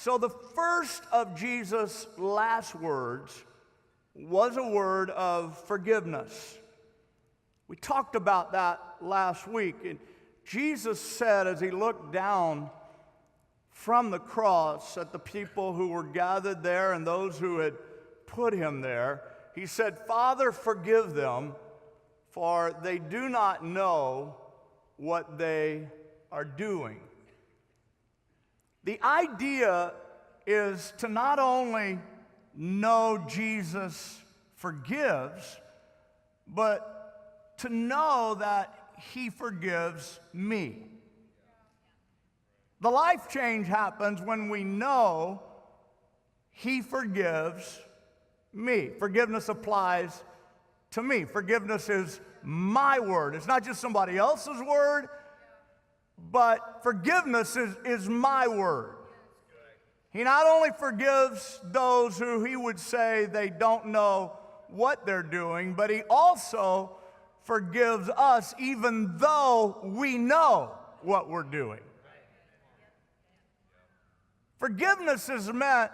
So the first of Jesus' last words was a word of forgiveness. We talked about that last week. And Jesus said, as he looked down from the cross at the people who were gathered there and those who had put him there, he said, "Father, forgive them, for they do not know what they are doing." The idea is to not only know Jesus forgives, but to know that he forgives me. The life change happens when we know he forgives me. Forgiveness applies to me. Forgiveness is my word. It's not just somebody else's word, but forgiveness is my word. He not only forgives those who he would say they don't know what they're doing, but he also forgives us even though we know what we're doing. Forgiveness is meant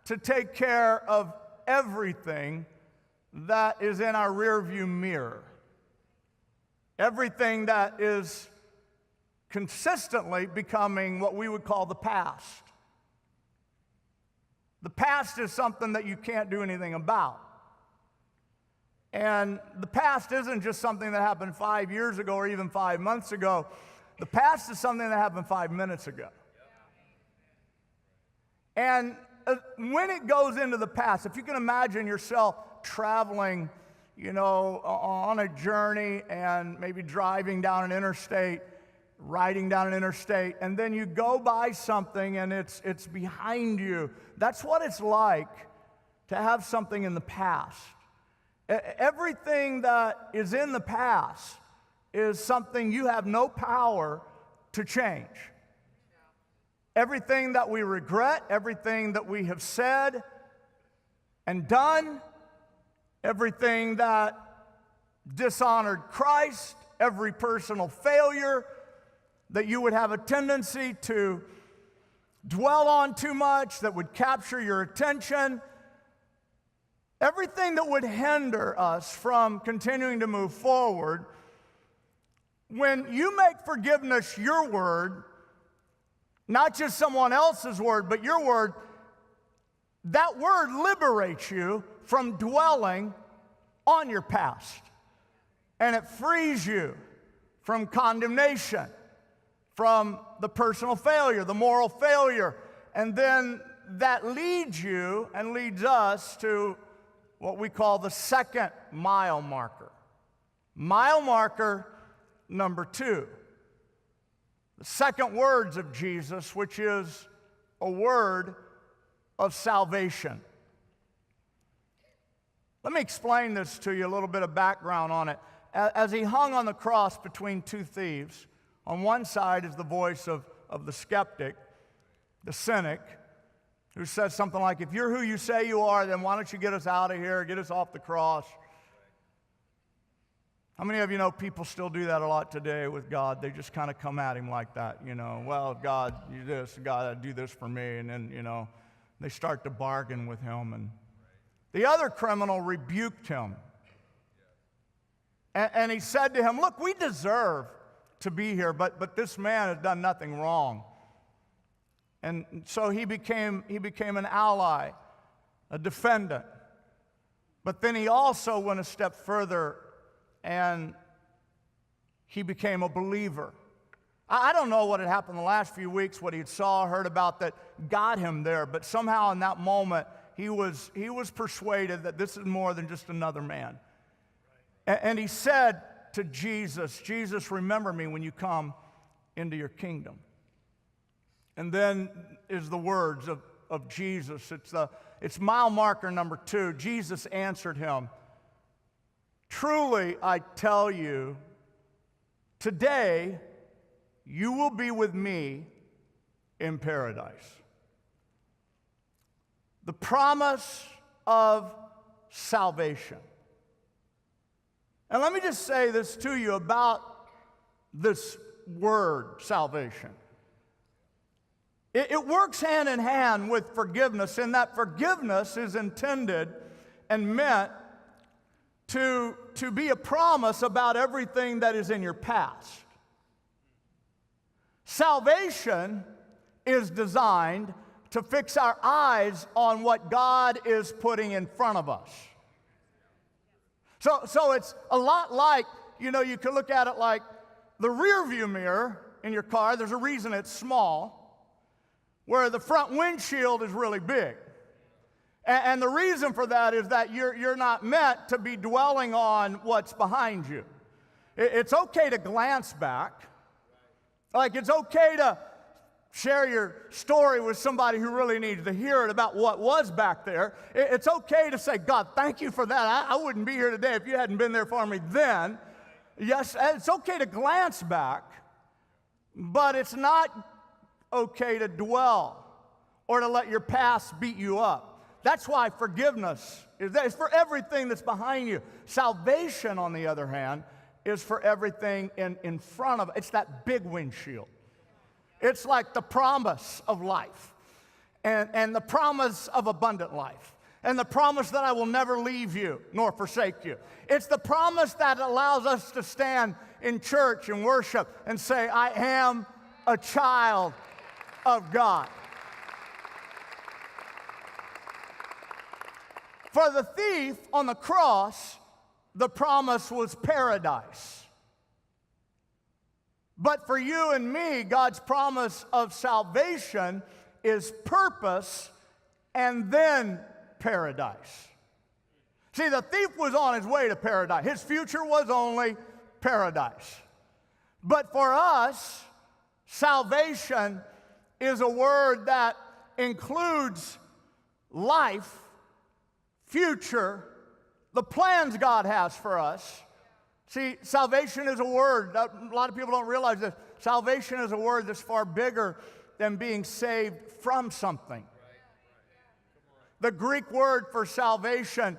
to take care of everything that is in our rearview mirror. Everything that is consistently becoming what we would call the past. The past is something that you can't do anything about. And the past isn't just something that happened 5 years ago or even 5 months ago. The past is something that happened 5 minutes ago. And when it goes into the past, if you can imagine yourself traveling, on a journey and maybe driving down an interstate, riding down an interstate, and then you go by something and it's behind you. That's what it's like to have something in the past. Everything that is in the past is something you have no power to change. Everything that we regret, everything that we have said and done, everything that dishonored Christ, every personal failure that you would have a tendency to dwell on too much, that would capture your attention, everything that would hinder us from continuing to move forward. When you make forgiveness your word, not just someone else's word, but your word, that word liberates you from dwelling on your past. And it frees you from condemnation, from the personal failure, the moral failure. And then that leads you and leads us to what we call the second mile marker. Mile marker number 2. The second words of Jesus, which is a word of salvation. Let me explain this to you, a little bit of background on it. As he hung on the cross between two thieves, on one side is the voice of the skeptic, the cynic, who says something like, if you're who you say you are, then why don't you get us out of here, get us off the cross? How many of you know people still do that a lot today with God? They just kind of come at him like that, Well, God, you this, God, do this for me. And then, they start to bargain with him. And the other criminal rebuked him. And he said to him, look, we deserve to be here, but this man has done nothing wrong. And so he became an ally, a defendant. But then he also went a step further and he became a believer. I don't know what had happened the last few weeks, what he heard about that got him there, but somehow in that moment he was persuaded that this is more than just another man. And he said to Jesus, Jesus, remember me when you come into your kingdom. And then is the words of Jesus. It's mile marker number 2. Jesus answered him, truly I tell you, today you will be with me in paradise. The promise of salvation. And let me just say this to you about this word, salvation. It works hand in hand with forgiveness, in that forgiveness is intended and meant to be a promise about everything that is in your past. Salvation is designed to fix our eyes on what God is putting in front of us. So it's a lot like, you can look at it like the rear view mirror in your car. There's a reason it's small, where the front windshield is really big. And the reason for that is that you're not meant to be dwelling on what's behind you. It's okay to glance back. Like, it's okay to share your story with somebody who really needs to hear it about what was back there. It's okay to say, God, thank you for that. I wouldn't be here today if you hadn't been there for me then. Yes, it's okay to glance back, but it's not okay to dwell or to let your past beat you up. That's why forgiveness is for everything that's behind you. Salvation, on the other hand, is for everything in front of it. It's that big windshield. It's like the promise of life and the promise of abundant life and the promise that I will never leave you nor forsake you. It's the promise that allows us to stand in church and worship and say, I am a child of God. For the thief on the cross, the promise was paradise. But for you and me, God's promise of salvation is purpose and then paradise. See, the thief was on his way to paradise. His future was only paradise. But for us, salvation is a word that includes life, future, the plans God has for us. See, salvation is a word. A lot of people don't realize this. Salvation is a word that's far bigger than being saved from something. The Greek word for salvation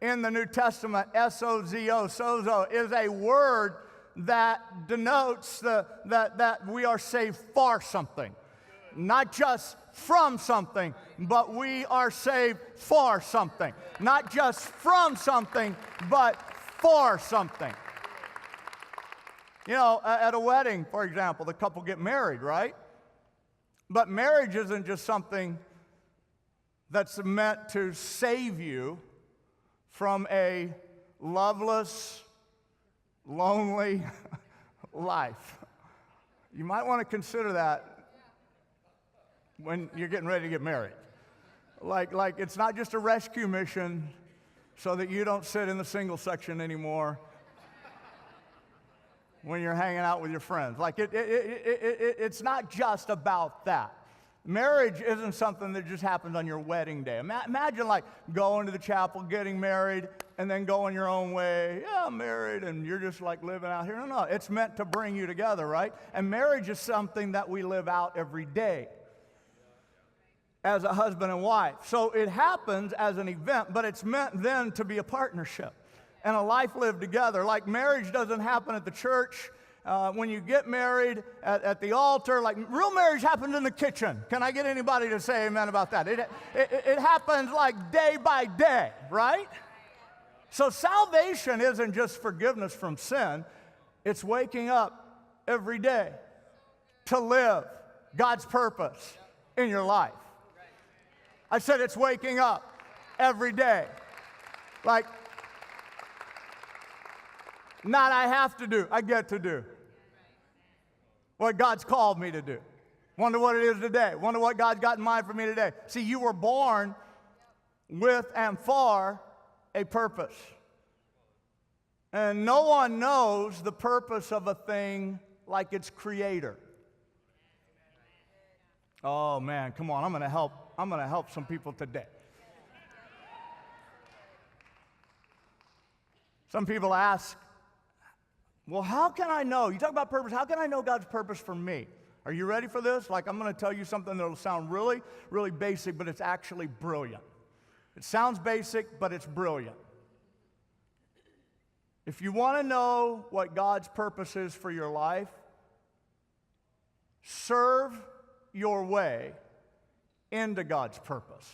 in the New Testament, S-O-Z-O, sozo, is a word that denotes that we are saved for something. Not just from something, but we are saved for something. Not just from something, but for something. At a wedding, for example, the couple get married, right? But marriage isn't just something that's meant to save you from a loveless, lonely life. You might want to consider that when you're getting ready to get married. Like it's not just a rescue mission so that you don't sit in the single section anymore when you're hanging out with your friends. Like it's not just about that. Marriage isn't something that just happens on your wedding day. Imagine like going to the chapel, getting married, and then going your own way. Yeah, I'm married, and you're just like living out here. No, it's meant to bring you together, right? And marriage is something that we live out every day as a husband and wife. So it happens as an event, but it's meant then to be a partnership and a life lived together. Like marriage doesn't happen at the church. When you get married at the altar, like real marriage happens in the kitchen. Can I get anybody to say amen about that? It happens like day by day, right? So salvation isn't just forgiveness from sin. It's waking up every day to live God's purpose in your life. I said it's waking up every day. Like, not I have to do, I get to do what God's called me to do. Wonder what it is today. Wonder what God's got in mind for me today. See, you were born with and for a purpose. And no one knows the purpose of a thing like its creator. Oh man, come on, I'm going to help some people today. Some people ask, well, how can I know? You talk about purpose. How can I know God's purpose for me? Are you ready for this? Like, I'm going to tell you something that will sound really, really basic, but it's actually brilliant. It sounds basic, but it's brilliant. If you want to know what God's purpose is for your life, serve your way into God's purpose.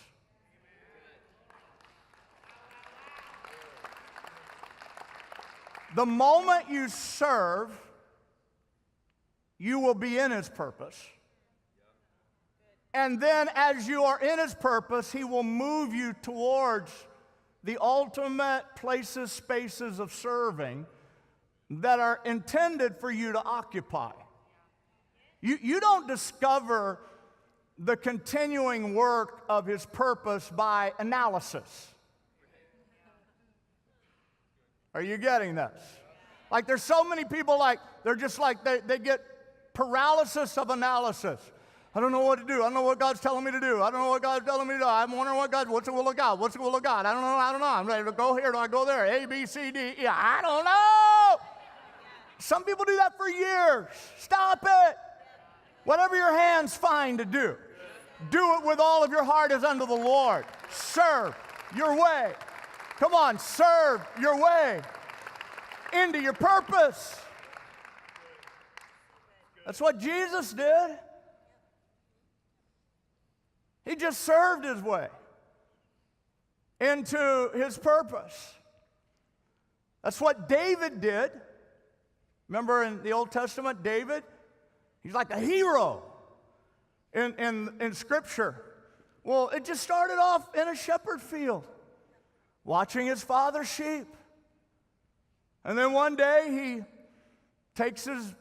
The moment you serve, you will be in His purpose. And then as you are in His purpose, He will move you towards the ultimate places, spaces of serving that are intended for you to occupy. You don't discover the continuing work of His purpose by analysis. Are you getting this? Like there's so many people they're just they get paralysis of analysis. I don't know what to do. I don't know what God's telling me to do. I don't know what God's telling me to do. I'm wondering what's the will of God? What's the will of God? I don't know. I'm ready to go here. Do I go there? A, B, C, D, E. I don't know. Some people do that for years. Stop it. Whatever your hands find to do, do it with all of your heart as unto the Lord. Serve your way. Come on, serve your way into your purpose. That's what Jesus did. He just served His way into His purpose. That's what David did. Remember in the Old Testament, David? He's like a hero in Scripture. Well, it just started off in a shepherd field, watching his father's sheep. And then one day he takes his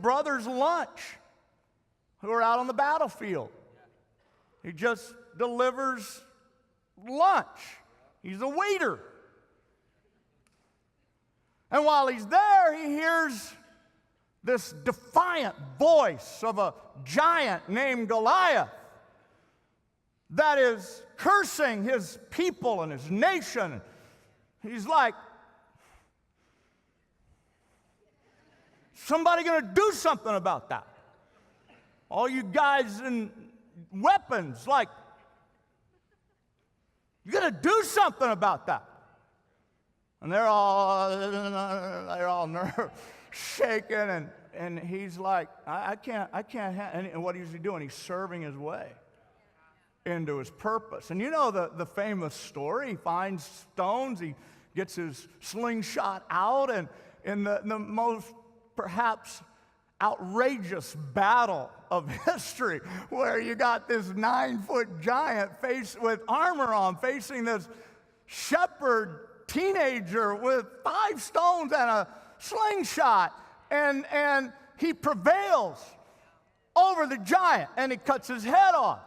brother's lunch who are out on the battlefield. He just delivers lunch. He's a waiter. And while he's there, he hears this defiant voice of a giant named Goliath that is cursing his people and his nation. He's like, somebody gonna do something about that? All you guys in weapons, like, you gotta do something about that. And they're all shaking, and he's like, I can't. And what is he doing? He's serving his way into his purpose. And you know the famous story. He finds stones. He gets his slingshot out, and in the most perhaps outrageous battle of history, where you got this 9-foot giant with armor on facing this shepherd teenager with 5 stones and a slingshot, and he prevails over the giant, and he cuts his head off.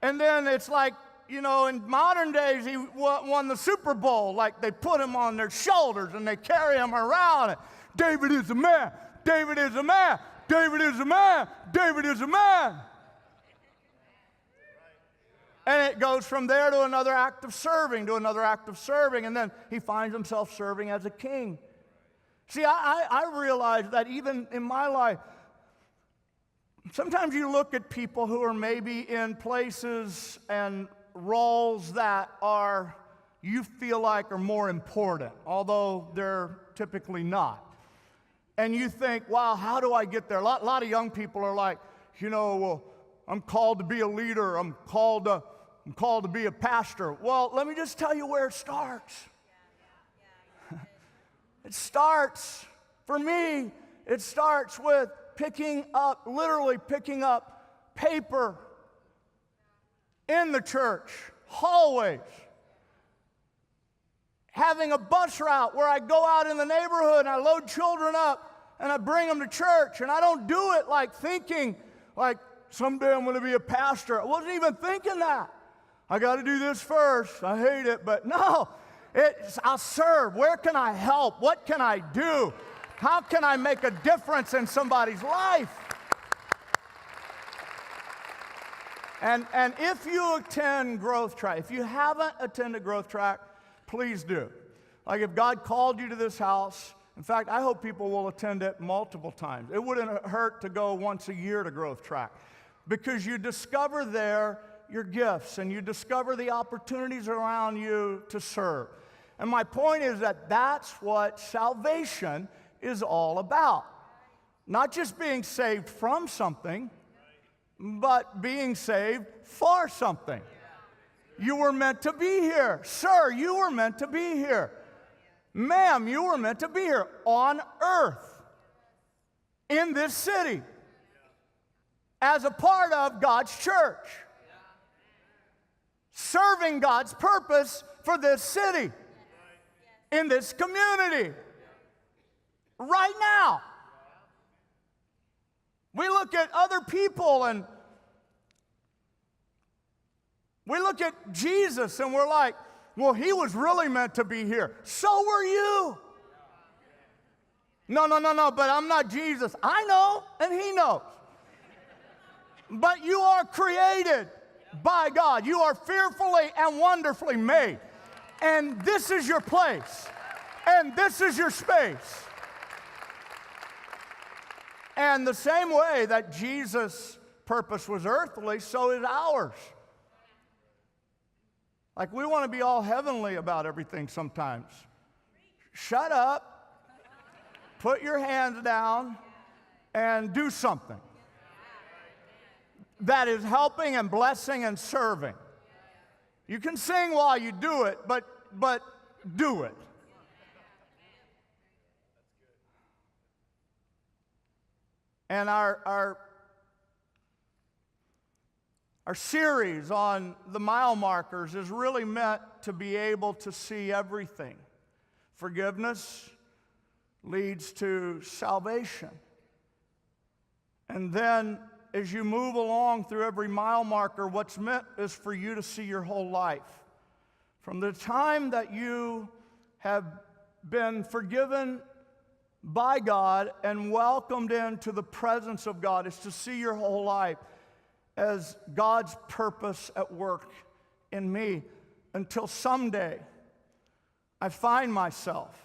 And then it's like, you know, in modern days, he won the Super Bowl. Like, they put him on their shoulders and they carry him around. David is a man. David is a man. David is a man. David is a man. And it goes from there to another act of serving, and then he finds himself serving as a king. See, I realize that even in my life, sometimes you look at people who are maybe in places and roles that you feel like are more important, although they're typically not. And you think, wow, how do I get there? A lot of young people are like, well, I'm called to be a leader. I'm called to be a pastor. Well, let me just tell you where it starts. It starts, for me, it starts with literally picking up paper in the church, hallways, having a bus route where I go out in the neighborhood and I load children up and I bring them to church. And I don't do it like thinking, like, someday I'm going to be a pastor. I wasn't even thinking that. I got to do this first. I hate it, but no. I'll serve. Where can I help? What can I do? How can I make a difference in somebody's life? And if you attend Growth Track, if you haven't attended Growth Track, please do. Like, if God called you to this house, in fact, I hope people will attend it multiple times. It wouldn't hurt to go once a year to Growth Track, because you discover there your gifts and you discover the opportunities around you to serve. And my point is that that's what salvation is all about. Not just being saved from something, but being saved for something. You were meant to be here. Sir, you were meant to be here. Ma'am, you were meant to be here on earth, in this city, as a part of God's church, serving God's purpose for this city, in this community, right now. We look at other people and we look at Jesus and we're like, well, he was really meant to be here. So were you. No, but I'm not Jesus. I know, and he knows. But you are created by God. You are fearfully and wonderfully made. And this is your place. And this is your space. And the same way that Jesus' purpose was earthly, so is ours. Like, we want to be all heavenly about everything sometimes. Shut up, put your hands down, and do something that is helping and blessing and serving. You can sing while you do it, but do it. And our series on the mile markers is really meant to be able to see everything. Forgiveness leads to salvation. And then as you move along through every mile marker, what's meant is for you to see your whole life. From the time that you have been forgiven by God and welcomed into the presence of God, is to see your whole life as God's purpose at work in me, until someday I find myself.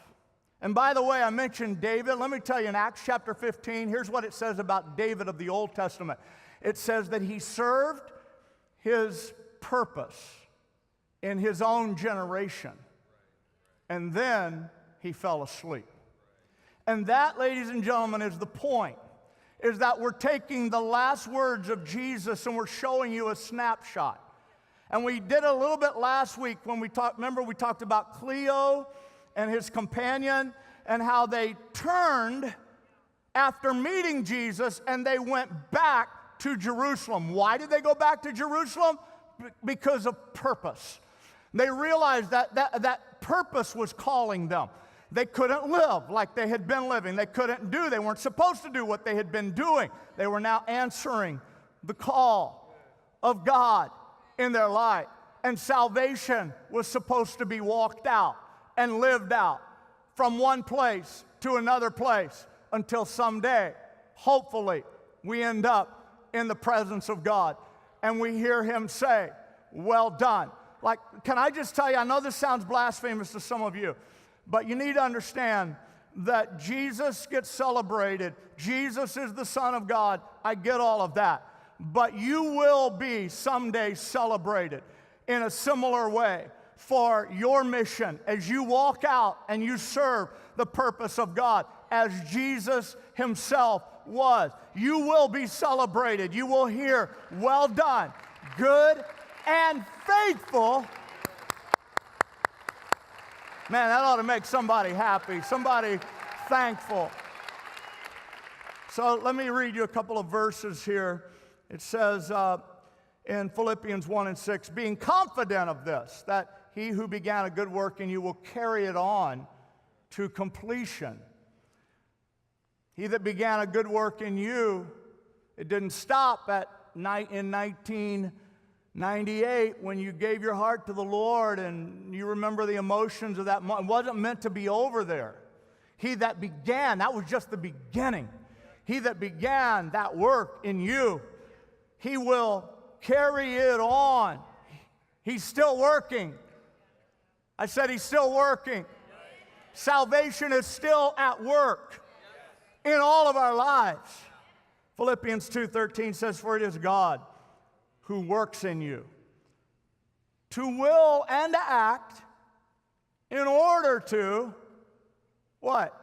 And by the way, I mentioned David. Let me tell you, in Acts chapter 15, here's what it says about David of the Old Testament. It says that he served his purpose in his own generation, and then he fell asleep. And that, ladies and gentlemen, is the point, is that we're taking the last words of Jesus and we're showing you a snapshot. And we did a little bit last week when we talked, remember we talked about Cleo and his companion and how they turned after meeting Jesus and they went back to Jerusalem. Why did they go back to Jerusalem? Because of purpose. They realized that purpose was calling them. They couldn't live like they had been living. They weren't supposed to do what they had been doing. They were now answering the call of God in their life. And salvation was supposed to be walked out and lived out from one place to another place until someday, hopefully, we end up in the presence of God and we hear him say, well done. Like, can I just tell you, I know this sounds blasphemous to some of you, but you need to understand that Jesus gets celebrated. Jesus is the Son of God. I get all of that. But you will be someday celebrated in a similar way for your mission as you walk out and you serve the purpose of God as Jesus himself was. You will be celebrated. You will hear, well done, good and faithful. Man, that ought to make somebody happy, somebody thankful. So let me read you a couple of verses here. It says in Philippians 1 and 6, being confident of this, that he who began a good work in you will carry it on to completion. He that began a good work in you, it didn't stop in 1998 when you gave your heart to the Lord and you remember the emotions of that moment. It wasn't meant to be over there. He that began, that was just the beginning. He that began that work in you, he will carry it on. He's still working. I said he's still working. Salvation is still at work in all of our lives. Philippians 2:13 says, for it is God who works in you to will and to act in order to, what?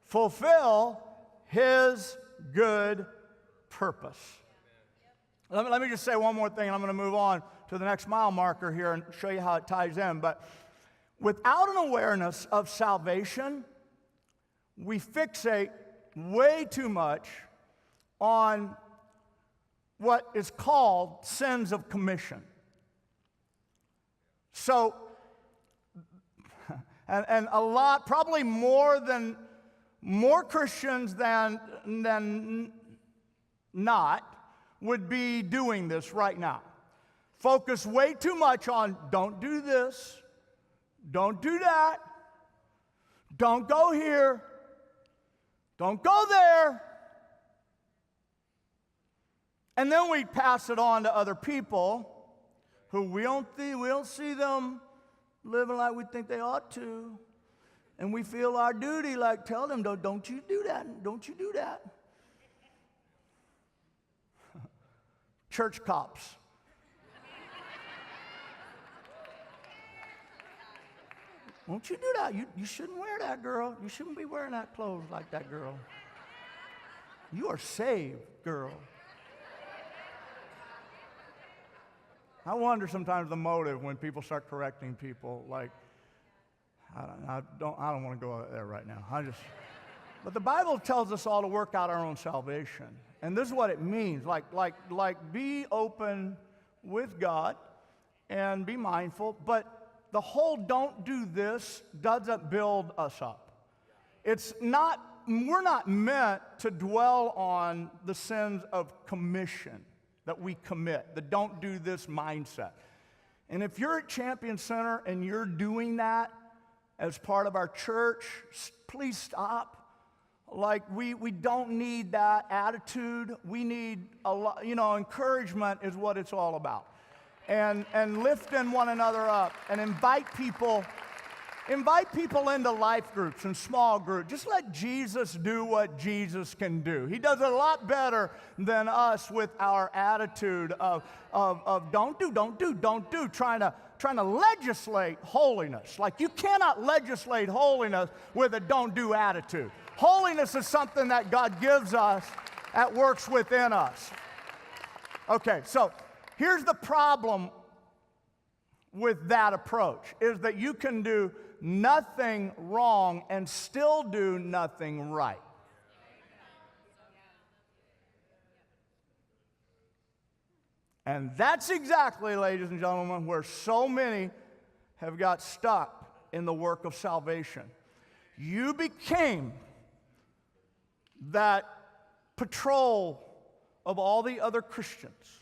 Fulfill his good purpose. Let me just say one more thing, and I'm going to move on to the next mile marker here and show you how it ties in. But without an awareness of salvation, we fixate way too much on what is called sins of commission. So, and a lot, probably more Christians than not, would be doing this right now. Focus way too much on don't do this, don't do that, don't go here, don't go there. And then we pass it on to other people who we don't see them living like we think they ought to. And we feel our duty, like tell them, don't you do that, don't you do that. Church cops. Won't you do that? You shouldn't wear that, girl. You shouldn't be wearing that clothes like that, girl. You are saved, girl. I wonder sometimes the motive when people start correcting people. Like, I don't want to go there right now. But the Bible tells us all to work out our own salvation. And this is what it means, like be open with God and be mindful, but the whole don't do this doesn't build us up. We're not meant to dwell on the sins of commission that we commit, the don't do this mindset. And if you're at Champion Center and you're doing that as part of our church, please stop. Like, we don't need that attitude. We need a lot, encouragement is what it's all about. And lifting one another up and invite people into life groups and small groups. Just let Jesus do what Jesus can do. He does a lot better than us with our attitude of don't do, trying to legislate holiness. Like, you cannot legislate holiness with a don't do attitude. Holiness is something that God gives us that works within us. Okay, so here's the problem with that approach, is that you can do nothing wrong and still do nothing right. And that's exactly, ladies and gentlemen, where so many have got stuck in the work of salvation. You became that patrol of all the other Christians.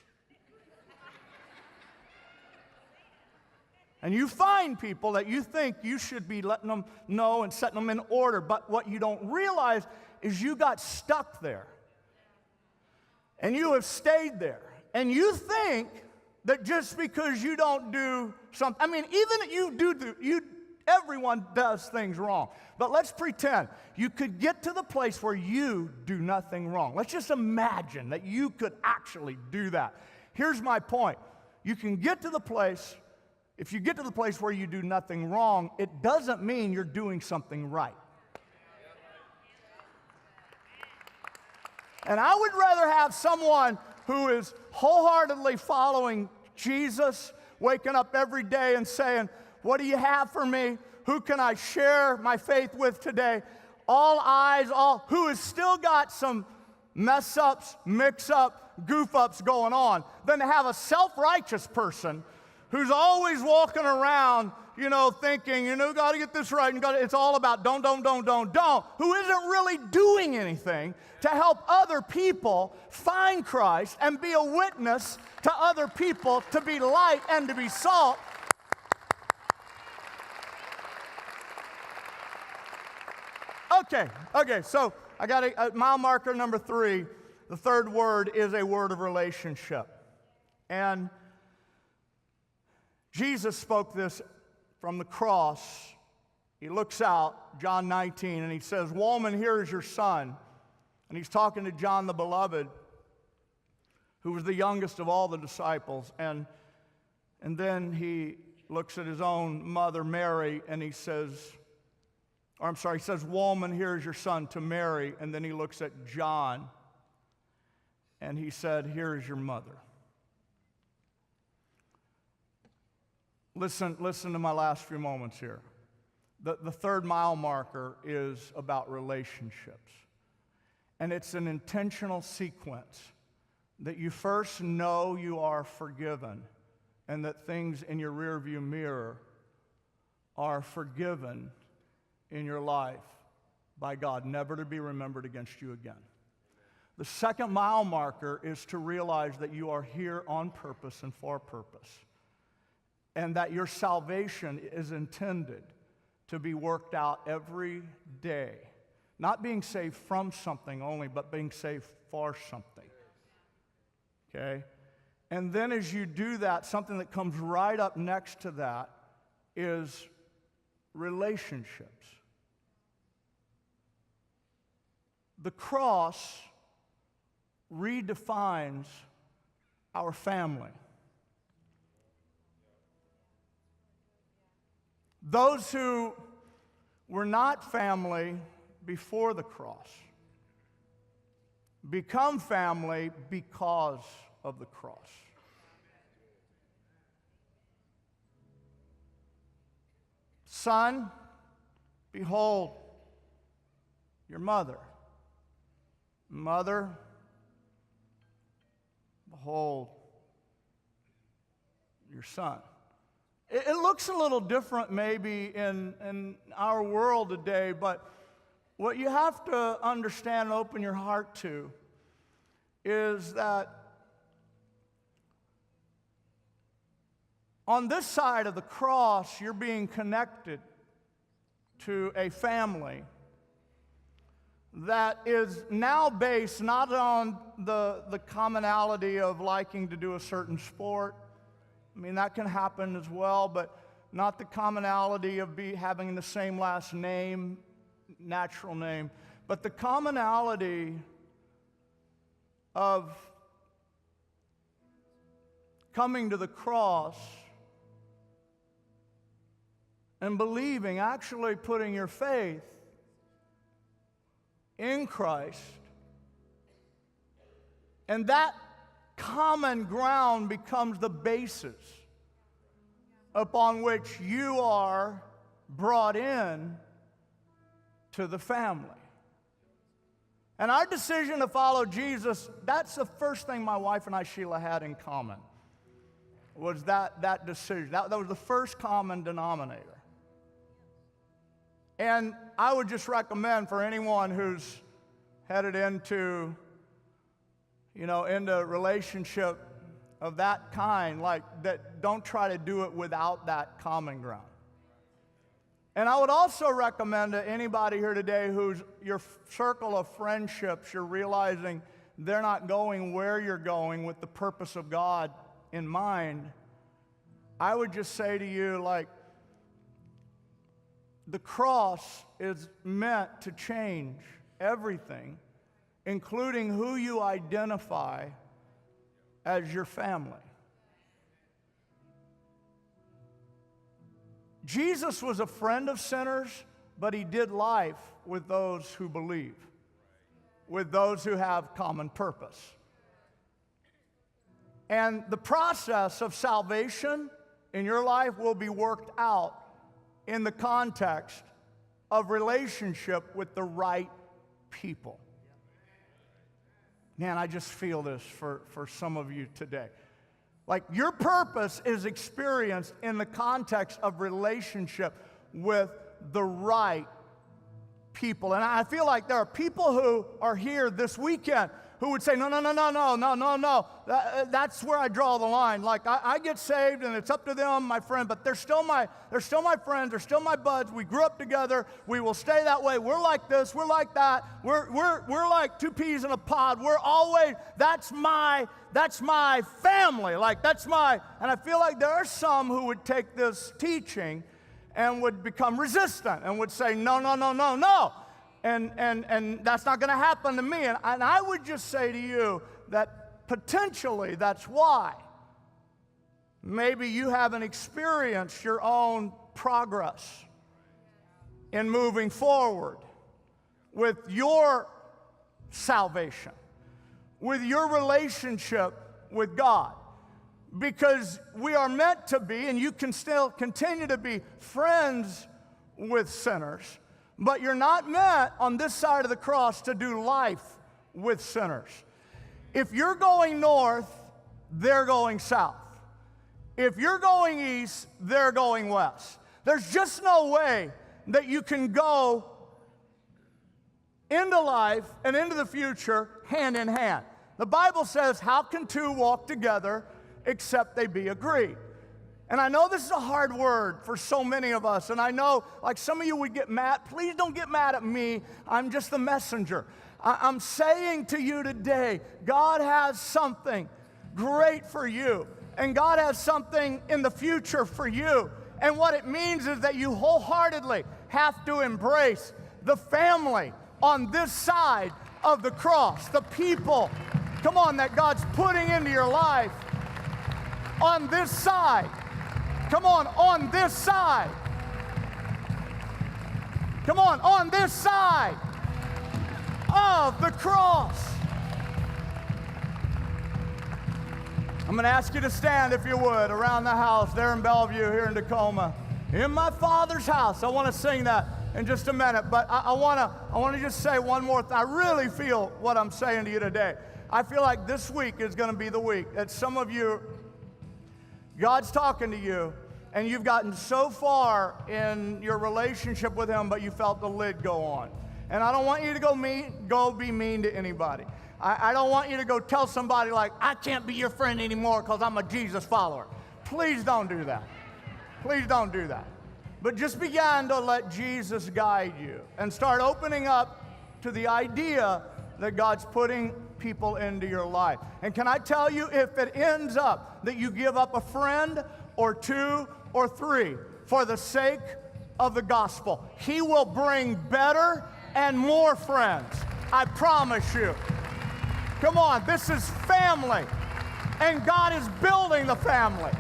And you find people that you think you should be letting them know and setting them in order, but what you don't realize is you got stuck there. And you have stayed there. And you think that just because you don't do something, everyone does things wrong. But let's pretend you could get to the place where you do nothing wrong. Let's just imagine that you could actually do that. Here's my point. You can get to the place, if you get to the place where you do nothing wrong, it doesn't mean you're doing something right. And I would rather have someone who is wholeheartedly following Jesus, waking up every day and saying, what do you have for me? Who can I share my faith with today? Who has still got some mess ups, mix up, goof ups going on, than to have a self-righteous person who's always walking around, thinking, got to get this right, and it's all about don't, who isn't really doing anything to help other people find Christ and be a witness to other people, to be light and to be salt. Okay, so I got a mile marker number 3. The third word is a word of relationship. And Jesus spoke this from the cross. He looks out, John 19, and he says, woman, here is your son. And he's talking to John the Beloved, who was the youngest of all the disciples. And then he looks at his own mother, Mary, and he says, woman, here is your son, to Mary. And then he looks at John, and he said, here is your mother. Listen to my last few moments here. The third mile marker is about relationships. And it's an intentional sequence that you first know you are forgiven and that things in your rearview mirror are forgiven in your life by God, never to be remembered against you again. The second mile marker is to realize that you are here on purpose and for purpose, and that your salvation is intended to be worked out every day. Not being saved from something only, but being saved for something. Okay? And then as you do that, something that comes right up next to that is relationships. The cross redefines our family. Those who were not family before the cross become family because of the cross. Son, behold your mother. Mother, behold your son. It looks a little different maybe in our world today, but what you have to understand and open your heart to is that on this side of the cross, you're being connected to a family that is now based not on the commonality of liking to do a certain sport. I mean, that can happen as well, but not the commonality of having the same last name, natural name, but the commonality of coming to the cross and believing, actually putting your faith in Christ. And that common ground becomes the basis upon which you are brought in to the family. And our decision to follow Jesus, that's the first thing my wife and I, Sheila, had in common, was that decision. That was the first common denominator. And I would just recommend for anyone who's headed into a relationship of that kind, like that, don't try to do it without that common ground. And I would also recommend to anybody here today who's your circle of friendships, you're realizing they're not going where you're going with the purpose of God in mind, I would just say to you, like, the cross is meant to change everything, including who you identify as your family. Jesus was a friend of sinners, but he did life with those who believe, with those who have common purpose. And the process of salvation in your life will be worked out in the context of relationship with the right people. Man, I just feel this for some of you today. Like, your purpose is experienced in the context of relationship with the right people. And I feel like there are people who are here this weekend who would say, no. That's where I draw the line. Like, I get saved and it's up to them, my friend, but they're still my friends, they're still my buds. We grew up together. We will stay that way. We're like this, we're like that. We're like two peas in a pod. We're always, that's my family. Like, and I feel like there are some who would take this teaching and would become resistant and would say, no. And that's not going to happen to me. And I would just say to you that potentially that's why maybe you haven't experienced your own progress in moving forward with your salvation, with your relationship with God. because we are meant to be, and you can still continue to be friends with sinners, but you're not meant on this side of the cross to do life with sinners. If you're going north, they're going south. If you're going east, they're going west. There's just no way that you can go into life and into the future hand in hand. The Bible says, how can two walk together except they be agreed? And I know this is a hard word for so many of us, and I know like some of you would get mad. Please don't get mad at me. I'm just the messenger. I'm saying to you today, God has something great for you, and God has something in the future for you. And what it means is that you wholeheartedly have to embrace the family on this side of the cross, the people, come on, that God's putting into your life on this side. Come on this side. Come on this side of the cross. I'm going to ask you to stand, if you would, around the house there in Bellevue, here in Tacoma. In my Father's house. I want to sing that in just a minute, but I want to just say one more thing. I really feel what I'm saying to you today. I feel like this week is going to be the week that some of you, God's talking to you, and you've gotten so far in your relationship with Him, but you felt the lid go on. And I don't want you to go be mean to anybody. I don't want you to go tell somebody like, I can't be your friend anymore because I'm a Jesus follower. Please don't do that. Please don't do that. But just begin to let Jesus guide you and start opening up to the idea that God's putting people into your life. And can I tell you, if it ends up that you give up a friend or two or three for the sake of the gospel, He will bring better and more friends. I promise you. Come on, this is family, and God is building the family.